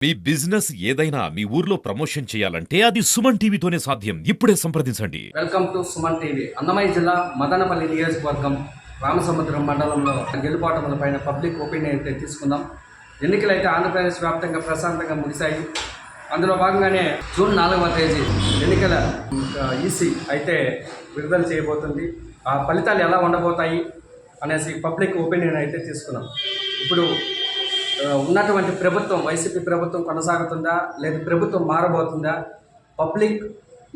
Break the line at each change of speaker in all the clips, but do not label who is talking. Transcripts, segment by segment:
మీ business ఏదైనా మీ ఊర్లో promotion చేయాలంటే అది సుమన్ టీవీతోనే సాధ్యం. ఇప్పుడే సంప్రదించండి.
Welcome to Suman TV. Annamayya జిల్లా మదనపల్లి నియోజకవర్గం రామసముద్రం మండలంలో గెలుపోటముల పైన పబ్లిక్ ఒపీనియన్ అయితే తీసుకుందాం. ఎన్నికలు అయితే ఆంధ్రప్రదేశ్ వ్యాప్తంగా ప్రశాంతంగా ముగిశాయి. అందులో భాగంగానే జూన్ 4వ తేదీ ఎన్నికల ఈసీ అయితే విడుదల చేయబోతుంది. ఆ ఫలితాలు ఎలా ఉండబోతాయి అనేసి పబ్లిక్ ఒపీనియన్ అయితే తీసుకున్నాం. ఇప్పుడు ఉన్నటువంటి ప్రభుత్వం వైసీపీ ప్రభుత్వం కొనసాగుతుందా లేదా ప్రభుత్వం మారబోతుందా, పబ్లిక్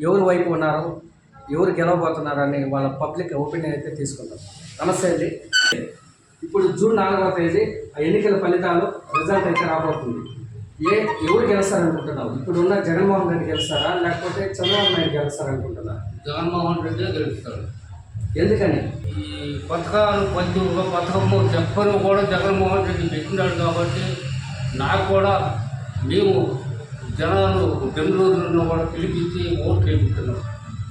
ఎవరి వైపు ఉన్నారు, ఎవరు గెలవబోతున్నారు అని వాళ్ళ పబ్లిక్ ఒపీనియన్ అయితే తీసుకుందాం. నమస్తే అండి. ఇప్పుడు జూన్ 4వ తేదీ ఎన్నికల ఫలితాలు రిజల్ట్ అయితే రాబోతుంది. ఎవరు గెలుస్తారనుకుంటున్నావు? ఇప్పుడున్న జగన్మోహన్ రెడ్డి గెలుస్తారా లేకపోతే చంద్రబాబు నాయుడు గెలుస్తారనుకుంటున్నా?
జగన్మోహన్ రెడ్డి గెలుస్తాడు.
ఎందుకని?
ఈ పథకాలు ప్రతి ఒక్క పథకము చెప్పను కూడా జగన్మోహన్ రెడ్డి పెట్టినాడు కాబట్టి నాకు కూడా మేము జనాలు బెంగళూరులో కూడా పిలిపించి ఓట్లు వేయించున్నాం.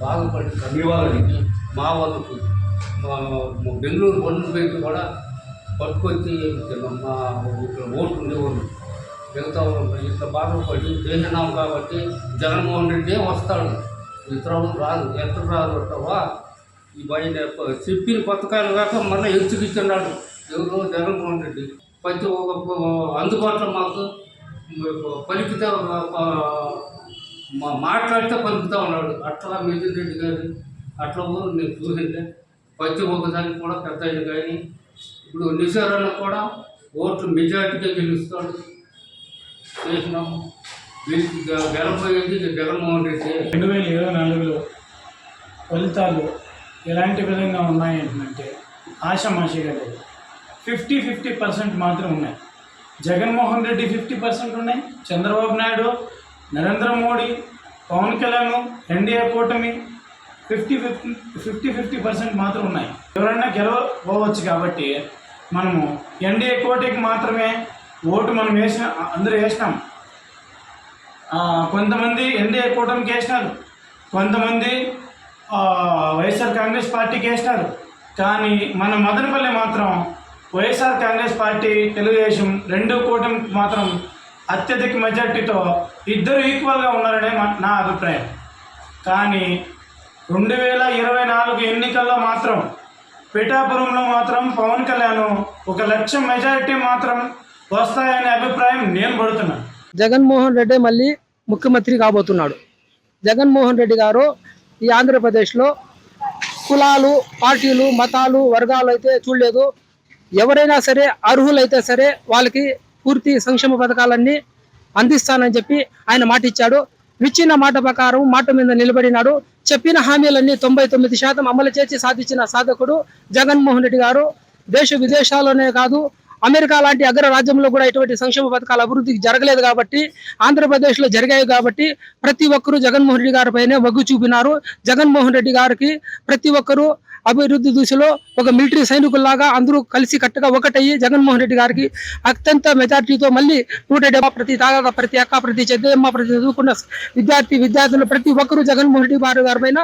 బాగుపడి
మీ వాళ్ళకి,
మా వాళ్ళకి బెంగళూరు బండ్లు పెట్టి కూడా పట్టుకొచ్చి వేయించున్నాం. మా ఇక్కడ ఓట్లు ఉండేవాళ్ళు మిగతా ఇంత బాధపడి చేసినాం కాబట్టి జగన్మోహన్ రెడ్డి వస్తాడు. ఇతరులు రాదు. ఎక్కడ రాదు అంటావా? ఈ బయట చెప్పిన పథకాలు కాక మళ్ళీ హెచ్చుకిస్తున్నాడు ఎవరు? జగన్మోహన్ రెడ్డి. ప్రతి ఒక్క అందుబాటులో మాకు పలికితే మాట్లాడితే పలుకుతూ ఉన్నాడు. అట్లా మిథున్ రెడ్డి గారు అట్లా ఊరు నేను చూసిందే. ప్రతి ఒక్కదానికి కూడా పెద్ద ఆయన కానీ ఇప్పుడు నిసారాన్ని కూడా ఓట్లు మెజార్టీగా గెలుస్తాడు. చేసినాము. గెలపోయేది జగన్మోహన్ రెడ్డి.
2024లో ఫలితాలు ఎలాంటి విధంగా ఉన్నాయంటే ఆషామాషిగా లేదు. 50% మాత్రం ఉన్నాయి. జగన్మోహన్ రెడ్డి 50% ఉన్నాయి. చంద్రబాబు నాయుడు, నరేంద్ర మోడీ, పవన్ కళ్యాణ్, ఎన్డీఏ కూటమి 50% మాత్రం ఉన్నాయి. ఎవరైనా గెలవవచ్చు కాబట్టి మనము ఎన్డీఏ కూటమికి మాత్రమే ఓటు మనం అందరూ వేసినాం. కొంతమంది ఎన్డీఏ కూటమికి వేసినారు, కొంతమంది వైఎస్ఆర్ కాంగ్రెస్ పార్టీకి వేసినారు. కానీ మన మదనపల్లి మాత్రం వైఎస్ఆర్ కాంగ్రెస్ పార్టీ, తెలుగుదేశం రెండు కూటమికి మాత్రం అత్యధిక మెజార్టీతో ఇద్దరు ఈక్వల్గా ఉన్నారనే నా అభిప్రాయం. కానీ 2024 ఎన్నికల్లో మాత్రం పిఠాపురంలో మాత్రం పవన్ కళ్యాణ్ 1,00,000 మెజారిటీ మాత్రం వస్తాయనే అభిప్రాయం నేను పడుతున్నాను.
జగన్మోహన్ రెడ్డి మళ్ళీ ముఖ్యమంత్రి కాబోతున్నాడు. జగన్మోహన్ రెడ్డి గారు ఈ ఆంధ్రప్రదేశ్లో కులాలు, పార్టీలు, మతాలు, వర్గాలు అయితే చూడలేదు. ఎవరైనా సరే అర్హులైతే సరే వాళ్ళకి పూర్తి సంక్షేమ పథకాలన్నీ అందిస్తానని చెప్పి ఆయన మాట ఇచ్చాడు. ఇచ్చిన మాట ప్రకారం మాట మీద నిలబడినాడు. చెప్పిన హామీలన్నీ 99% అమలు చేసి సాధించిన సాధకుడు జగన్మోహన్ రెడ్డి గారు. దేశ విదేశాల్లోనే కాదు, అమెరికా లాంటి అగ్ర రాజ్యంలో కూడా ఇటువంటి సంక్షేమ పథకాల అభివృద్ధికి జరగలేదు కాబట్టి ఆంధ్రప్రదేశ్లో జరిగాయి కాబట్టి ప్రతి ఒక్కరూ జగన్మోహన్ రెడ్డి గారి పైనే మొగ్గు చూపినారు. జగన్మోహన్ రెడ్డి గారికి ప్రతి ఒక్కరూ అభివృద్ధి దిశలో ఒక మిలిటరీ సైనికుల్లాగా అందరూ కలిసి కట్టుగా ఒకటయ్యి జగన్మోహన్ రెడ్డి గారికి అత్యంత మెజార్టీతో మళ్ళీ 170 ప్రతి తాగా, ప్రతి అక్క, ప్రతి చెద్దమ్మ, ప్రతి చదువుకున్న విద్యార్థులు ప్రతి ఒక్కరూ జగన్మోహన్ రెడ్డి గారి పైన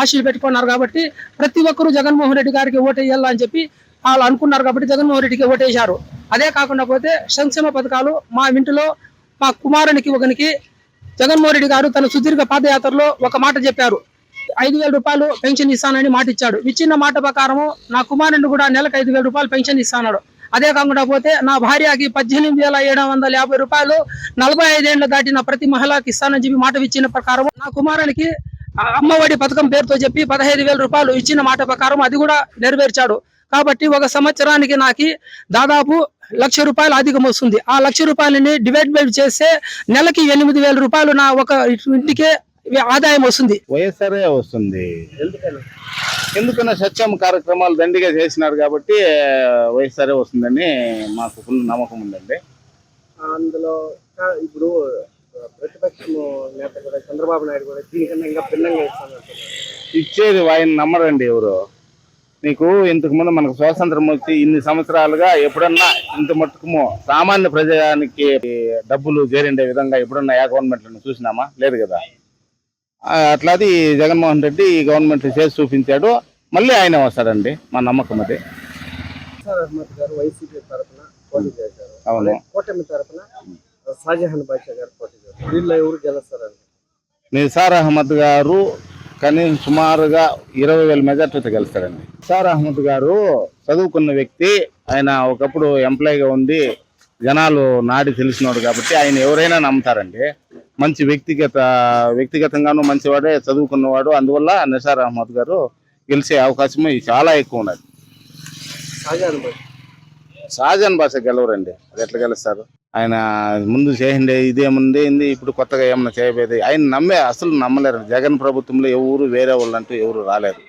ఆశలు పెట్టుకున్నారు కాబట్టి ప్రతి ఒక్కరూ జగన్మోహన్ రెడ్డి గారికి ఓటు వేయాలని అని చెప్పి వాళ్ళు అనుకున్నారు కాబట్టి జగన్మోహన్ రెడ్డికి ఓటేశారు. అదే కాకుండా పోతే సంక్షేమ పథకాలు మా ఇంటిలో మా కుమారునికి ఒకనికి జగన్మోహన్ రెడ్డి గారు తన సుదీర్ఘ పాదయాత్రలో ఒక మాట చెప్పారు. 5,000 రూపాయలు పెన్షన్ ఇస్తానని మాట ఇచ్చాడు. ఇచ్చిన మాట ప్రకారము నా కుమారుని కూడా నెలకు 5,000 రూపాయలు పెన్షన్ ఇస్తాడు. అదే కాకుండా పోతే నా భార్యకి 18,750 రూపాయలు 45 ఏళ్ళు దాటిన ప్రతి మహిళకి ఇస్తానని చెప్పి మాట ఇచ్చిన ప్రకారం నా కుమారునికి అమ్మఒడి పథకం పేరుతో చెప్పి 15,000 రూపాయలు ఇచ్చిన మాట ప్రకారం అది కూడా నెరవేర్చాడు. కాబట్టి ఒక సంవత్సరానికి నాకు దాదాపు 1,00,000 రూపాయలు అధికం వస్తుంది. ఆ 1,00,000 రూపాయలని డివైడ్ చేస్తే నెలకి 8,000 రూపాయలు నా ఒక ఇంటికే ఆదాయం వస్తుంది.
వైఎస్ఆర్ వస్తుంది. ఎందుకన్నా సత్యం కార్యక్రమాలు దండిగా చేసినారు కాబట్టి వైఎస్ఆర్ వస్తుందని మాకు ఫుల్ నమ్మకం ఉందండి.
అందులో ఇప్పుడు ప్రతిపక్షం నేత కూడా చంద్రబాబు నాయుడు కూడా దీనికన్నా ఇంకా భిన్నంగా
ఇచ్చేది ఆయన నమ్మరండి ఎవరు. నీకు ఇంతకు ముందు మనకు స్వాతంత్రం వచ్చి ఇన్ని సంవత్సరాలుగా ఎప్పుడన్నా ఇంత మట్టుకు సామాన్య ప్రజానికి డబ్బులు చేరిండే విధంగా ఎప్పుడన్నా ఏ గవర్నమెంట్లను చూసినామా? లేదు కదా. అట్లాది జగన్మోహన్ రెడ్డి ఈ గవర్నమెంట్ చేసి చూపించాడు. మళ్ళీ ఆయన వస్తాడండి, మా నమ్మకం అది.
వైసీపీ తరఫున పోటీ చేశారు.
అవును.
కూటమి తరఫున షాజహాన్ బాషా గారు పోటీ చేస్తారు. వీళ్ళు ఎవరు గెలుస్తారండి?
నిసార్ అహ్మద్ గారు కనీసం సుమారుగా 20,000 మెజార్టీతో గెలుస్తారండి. నిసార్ అహ్మద్ గారు చదువుకున్న వ్యక్తి. ఆయన ఒకప్పుడు ఎంప్లాయీగా ఉండి జనాలు నాడి తెలిసినవాడు కాబట్టి ఆయన ఎవరైనా నమ్ముతారండి. మంచి వ్యక్తిగతంగాను మంచివాడే, చదువుకున్నవాడు. అందువల్ల నిసార్ అహ్మద్ గారు గెలిచే అవకాశం చాలా ఎక్కువ ఉన్నది. షాజహాన్ బాషా గెలవరండి. అది ఎట్లా గెలుస్తారు? ఆయన ముందు చేయండి ఇదేముంది ఇప్పుడు కొత్తగా ఏమన్నా చేయబోయేది ఆయన అసలు నమ్మలేరు. జగన్ ప్రభుత్వంలో ఎవరు వేరే వాళ్ళంటూ ఎవరు రాలేరు.